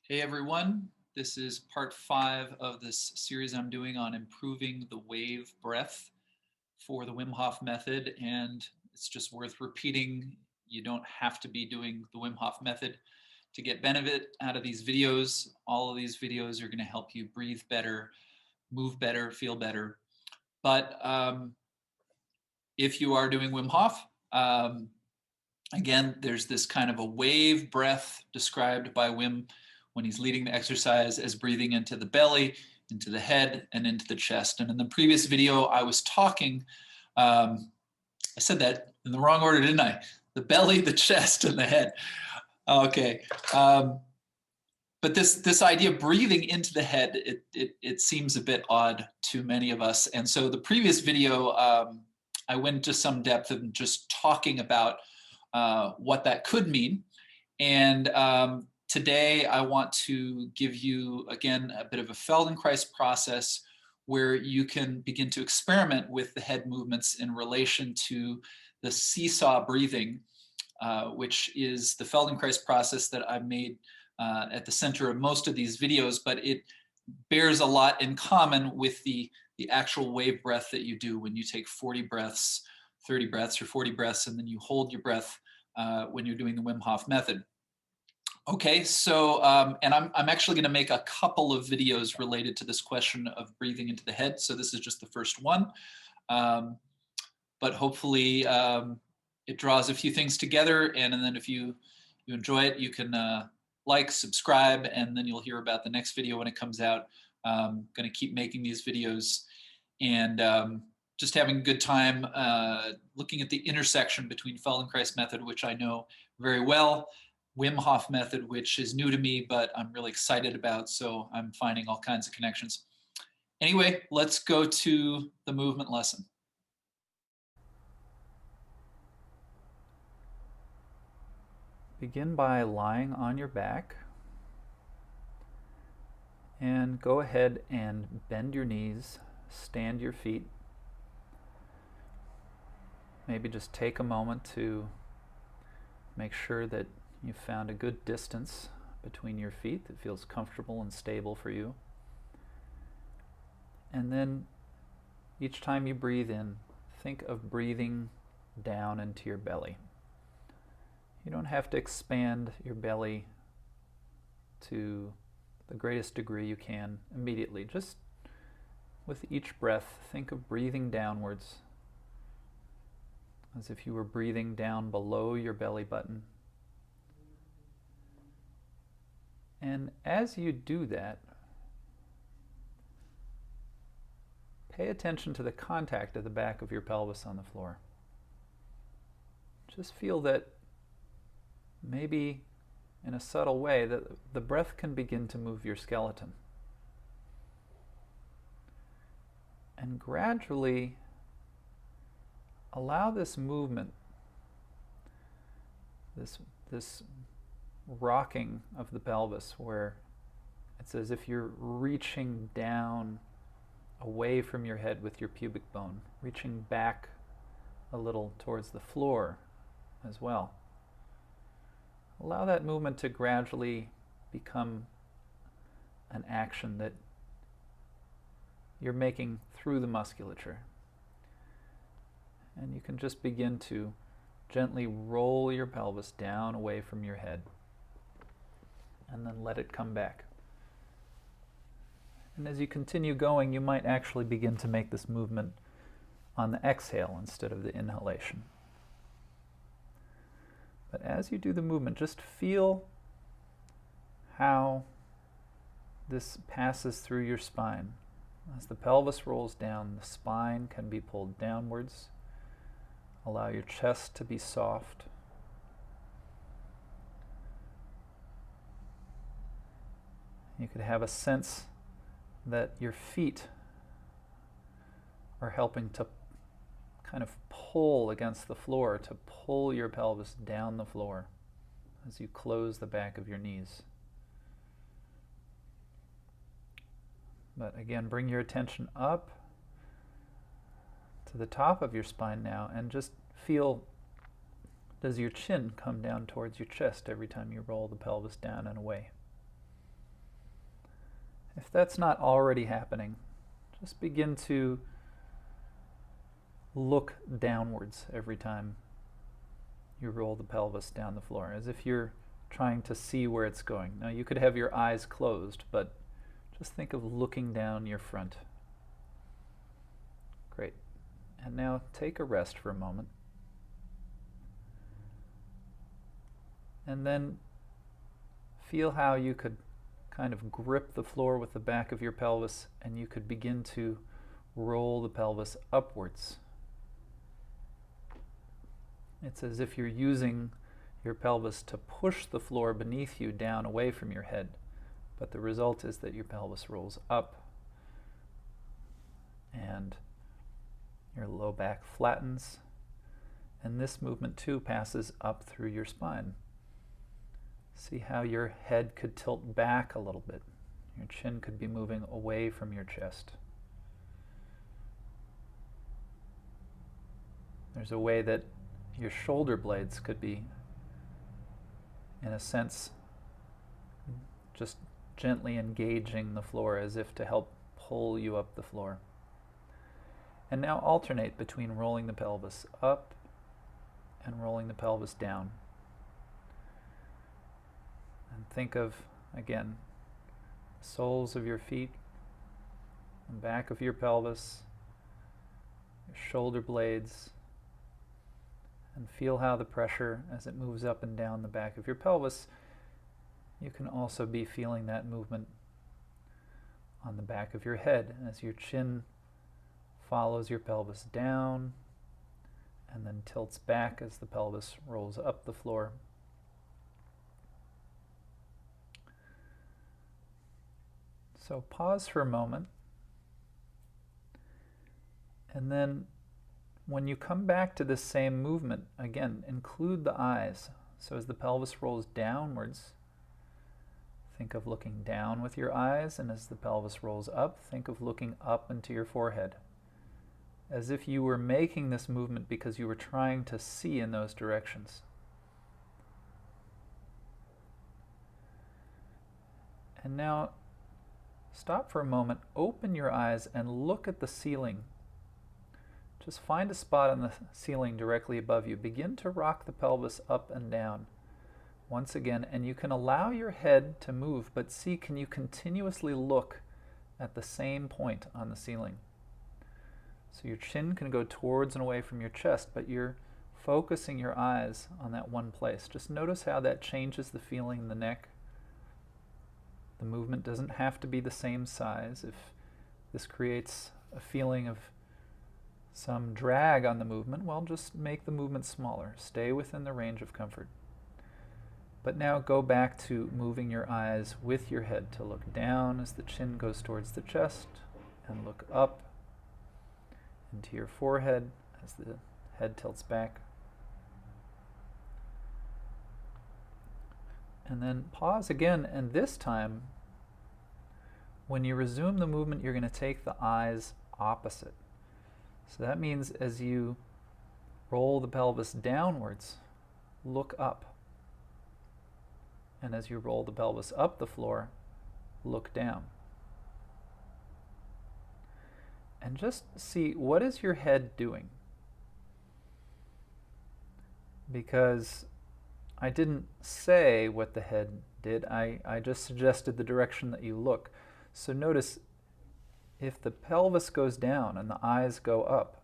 Hey everyone, this is part 5 of this series I'm doing on improving the wave breath for the Wim Hof Method, and it's just worth repeating. You don't have to be doing the Wim Hof Method to get benefit out of these videos. All of these videos are going to help you breathe better, move better, feel better. But if you are doing Wim Hof, again, there's this kind of a wave breath described by Wim when he's leading the exercise as breathing into the belly, into the head, and into the chest. And in the previous video, I was talking, I said that in the wrong order, didn't I? The belly, the chest, and the head. Okay. But this idea of breathing into the head, it seems a bit odd to many of us. And so the previous video, I went into some depth of just talking about what that could mean. And today I want to give you, again, a bit of a Feldenkrais process where you can begin to experiment with the head movements in relation to the seesaw breathing, which is the Feldenkrais process that I've made at the center of most of these videos, but it bears a lot in common with the actual wave breath that you do when you take 40 breaths, 30 breaths, or 40 breaths, and then you hold your breath when you're doing the Wim Hof Method. Okay, so, and I'm actually going to make a couple of videos related to this question of breathing into the head. So this is just the first one. But hopefully it draws a few things together. And then if you enjoy it, you can like, subscribe, and then you'll hear about the next video when it comes out. I'm going to keep making these videos and just having a good time looking at the intersection between Feldenkrais Method, which I know very well, Wim Hof Method, which is new to me, but I'm really excited about, so I'm finding all kinds of connections. Anyway, let's go to the movement lesson. Begin by lying on your back and go ahead and bend your knees, stand your feet. Maybe just take a moment to make sure that you've found a good distance between your feet that feels comfortable and stable for you. And then each time you breathe in, think of breathing down into your belly. You don't have to expand your belly to the greatest degree you can immediately. Just with each breath, think of breathing downwards as if you were breathing down below your belly button. And as you do that, pay attention to the contact of the back of your pelvis on the floor. Just feel that maybe in a subtle way that the breath can begin to move your skeleton. And gradually allow this movement, this rocking of the pelvis, where it's as if you're reaching down away from your head with your pubic bone, reaching back a little towards the floor as well. Allow that movement to gradually become an action that you're making through the musculature. And you can just begin to gently roll your pelvis down away from your head and then let it come back. And as you continue going, you might actually begin to make this movement on the exhale instead of the inhalation. But as you do the movement, just feel how this passes through your spine. As the pelvis rolls down, the spine can be pulled downwards. Allow your chest to be soft. You could have a sense that your feet are helping to kind of pull against the floor, to pull your pelvis down the floor as you close the back of your knees. But again, bring your attention up to the top of your spine now and just feel, does your chin come down towards your chest every time you roll the pelvis down and away? If that's not already happening, just begin to look downwards every time you roll the pelvis down the floor, as if you're trying to see where it's going. Now, you could have your eyes closed, but just think of looking down your front. Great. And now take a rest for a moment. And then feel how you could kind of grip the floor with the back of your pelvis, and you could begin to roll the pelvis upwards. It's as if you're using your pelvis to push the floor beneath you down away from your head, but the result is that your pelvis rolls up and your low back flattens, and this movement too passes up through your spine. See how your head could tilt back a little bit. Your chin could be moving away from your chest. There's a way that your shoulder blades could be, in a sense, just gently engaging the floor as if to help pull you up the floor. And now alternate between rolling the pelvis up and rolling the pelvis down. And think of, again, the soles of your feet, the back of your pelvis, your shoulder blades, and feel how the pressure as it moves up and down the back of your pelvis. You can also be feeling that movement on the back of your head as your chin follows your pelvis down and then tilts back as the pelvis rolls up the floor. So pause for a moment, and then when you come back to this same movement, again, include the eyes. So as the pelvis rolls downwards, think of looking down with your eyes, and as the pelvis rolls up, think of looking up into your forehead, as if you were making this movement because you were trying to see in those directions. And now, stop for a moment, open your eyes, and look at the ceiling. Just find a spot on the ceiling directly above you. Begin to rock the pelvis up and down once again, and you can allow your head to move, but see, can you continuously look at the same point on the ceiling? So your chin can go towards and away from your chest, but you're focusing your eyes on that one place. Just notice how that changes the feeling in the neck. The movement doesn't have to be the same size. If this creates a feeling of some drag on the movement, well, just make the movement smaller. Stay within the range of comfort. But now go back to moving your eyes with your head to look down as the chin goes towards the chest, and look up into your forehead as the head tilts back. And then pause again, and this time, when you resume the movement, you're going to take the eyes opposite. So that means as you roll the pelvis downwards, look up. And as you roll the pelvis up the floor, look down. And just see, what is your head doing? Because I didn't say what the head did, I just suggested the direction that you look. So notice, if the pelvis goes down and the eyes go up,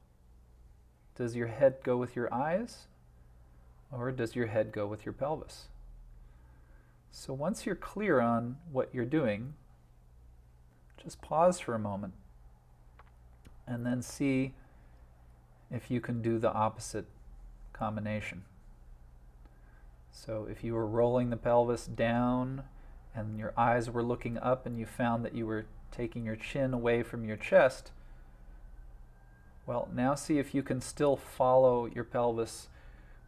does your head go with your eyes, or does your head go with your pelvis? So once you're clear on what you're doing, just pause for a moment and then see if you can do the opposite combination. So if you were rolling the pelvis down and your eyes were looking up and you found that you were taking your chin away from your chest, well, now see if you can still follow your pelvis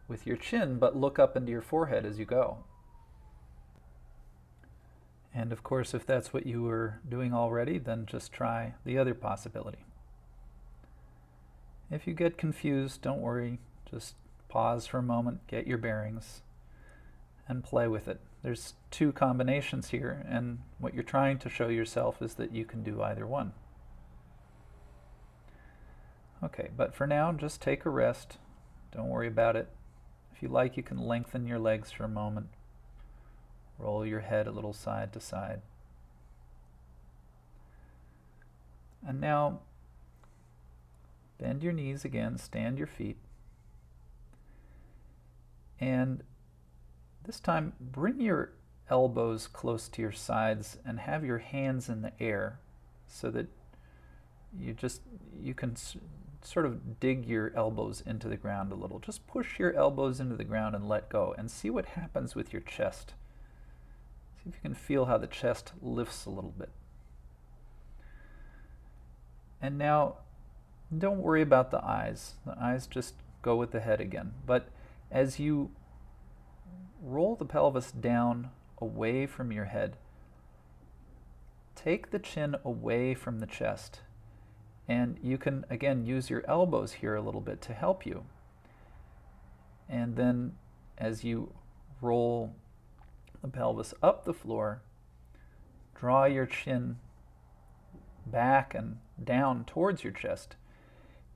with your chin, but look up into your forehead as you go. And of course, if that's what you were doing already, then just try the other possibility. If you get confused, don't worry. Just pause for a moment, get your bearings, and play with it. there's two combinations here, and what you're trying to show yourself is that you can do either one. Okay, but for now, just take a rest. Don't worry about it. If you like, you can lengthen your legs for a moment. Roll your head a little side to side. And now, bend your knees again, stand your feet. And this time, bring your elbows close to your sides and have your hands in the air so that you can sort of dig your elbows into the ground a little. Just push your elbows into the ground and let go, and see what happens with your chest. See if you can feel how the chest lifts a little bit. And now, don't worry about the eyes. The eyes just go with the head again. But as you roll the pelvis down away from your head, take the chin away from the chest. And you can, again, use your elbows here a little bit to help you. And then as you roll the pelvis up the floor, draw your chin back and down towards your chest.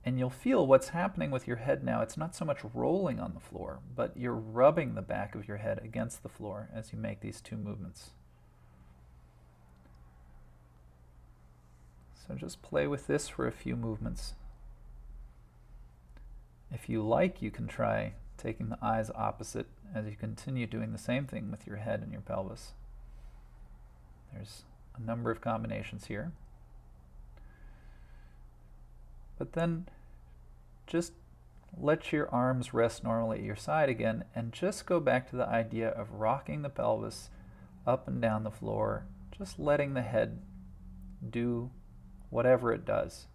And you'll feel what's happening with your head now. It's not so much rolling on the floor, but you're rubbing the back of your head against the floor as you make these two movements. So just play with this for a few movements. If you like, you can try taking the eyes opposite as you continue doing the same thing with your head and your pelvis. There's a number of combinations here. But then just let your arms rest normally at your side again, and just go back to the idea of rocking the pelvis up and down the floor, just letting the head do whatever it does.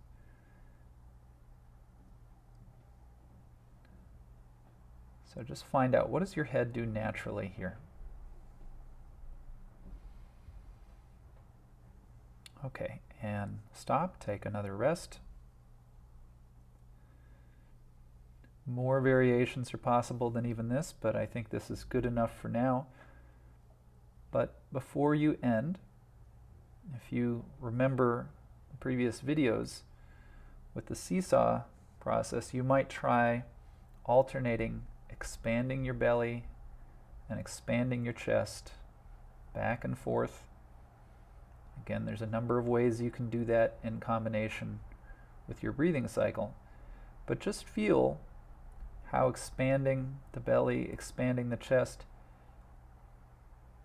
So just find out, what does your head do naturally here? Okay, and stop, take another rest. More variations are possible than even this, but I think this is good enough for now. But before you end, if you remember the previous videos with the seesaw process, you might try alternating expanding your belly and expanding your chest back and forth. Again, there's a number of ways you can do that in combination with your breathing cycle, but just feel how expanding the belly, expanding the chest,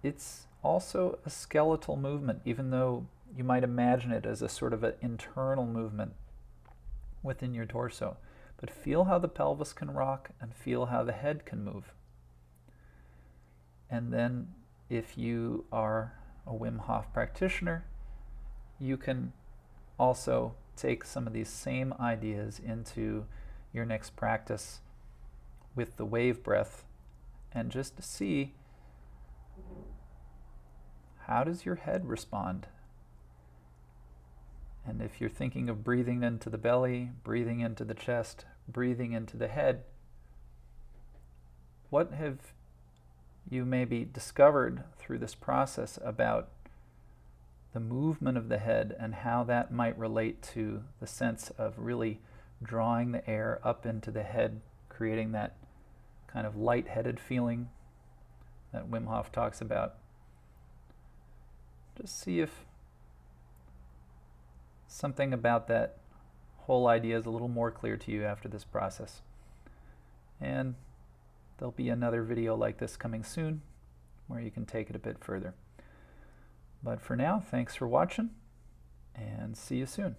it's also a skeletal movement, even though you might imagine it as a sort of an internal movement within your torso. But feel how the pelvis can rock and feel how the head can move. And then if you are a Wim Hof practitioner, you can also take some of these same ideas into your next practice with the wave breath and just see, how does your head respond? And if you're thinking of breathing into the belly, breathing into the chest, breathing into the head, what have you maybe discovered through this process about the movement of the head and how that might relate to the sense of really drawing the air up into the head, creating that kind of lightheaded feeling that Wim Hof talks about? Just see if something about that whole idea is a little more clear to you after this process. And there'll be another video like this coming soon where you can take it a bit further. But for now, thanks for watching, and see you soon.